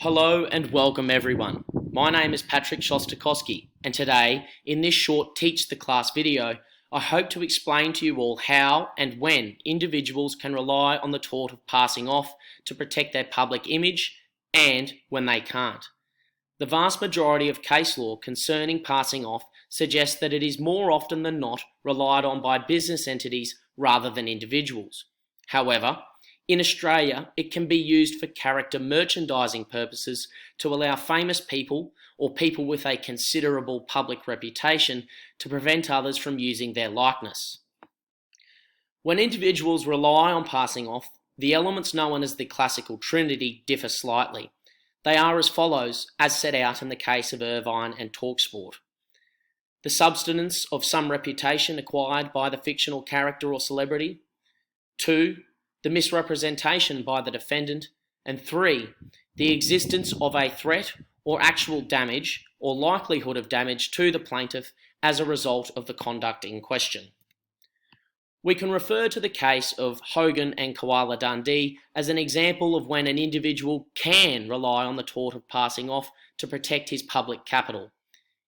Hello and welcome everyone. My name is Patrick Shostakowski, and today, in this short Teach the Class video, I hope to explain to you all how and when individuals can rely on the tort of passing off to protect their public image, and when they can't. The vast majority of case law concerning passing off suggests that it is more often than not relied on by business entities rather than individuals. However, in Australia, it can be used for character merchandising purposes to allow famous people or people with a considerable public reputation to prevent others from using their likeness. When individuals rely on passing off, the elements known as the classical trinity differ slightly. They are as follows, as set out in the case of Irvine and Talksport. The substance of some reputation acquired by the fictional character or celebrity. 2. The misrepresentation by the defendant, and 3, the existence of a threat or actual damage or likelihood of damage to the plaintiff as a result of the conduct in question. We can refer to the case of Hogan and Koala Dundee as an example of when an individual can rely on the tort of passing off to protect his public capital.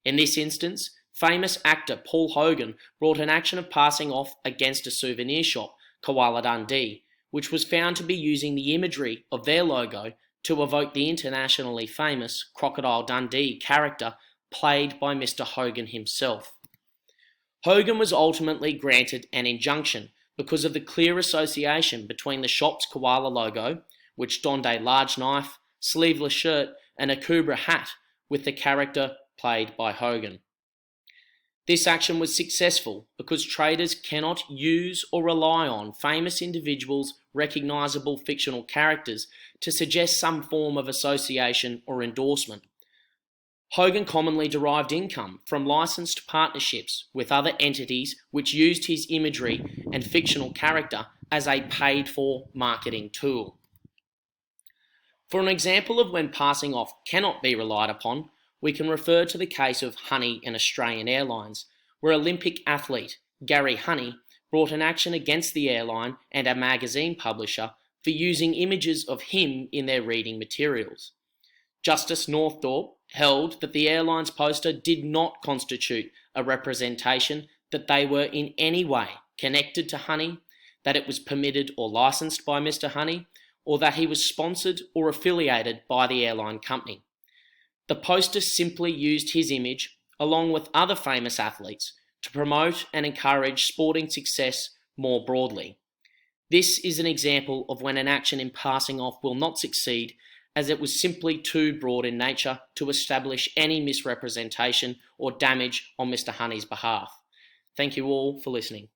In this instance, famous actor Paul Hogan brought an action of passing off against a souvenir shop, Koala Dundee, which was found to be using the imagery of their logo to evoke the internationally famous Crocodile Dundee character played by Mr. Hogan himself. Hogan was ultimately granted an injunction because of the clear association between the shop's koala logo, which donned a large knife, sleeveless shirt, and a Cobra hat, with the character played by Hogan. This action was successful because traders cannot use or rely on famous individuals' recognisable fictional characters to suggest some form of association or endorsement. Hogan commonly derived income from licensed partnerships with other entities which used his imagery and fictional character as a paid-for marketing tool. For an example of when passing off cannot be relied upon, we can refer to the case of Honey and Australian Airlines, where Olympic athlete Gary Honey brought an action against the airline and a magazine publisher for using images of him in their reading materials. Justice Norththorpe held that the airline's poster did not constitute a representation that they were in any way connected to Honey, that it was permitted or licensed by Mr. Honey, or that he was sponsored or affiliated by the airline company. The poster simply used his image, along with other famous athletes, to promote and encourage sporting success more broadly. This is an example of when an action in passing off will not succeed, as it was simply too broad in nature to establish any misrepresentation or damage on Mr. Honey's behalf. Thank you all for listening.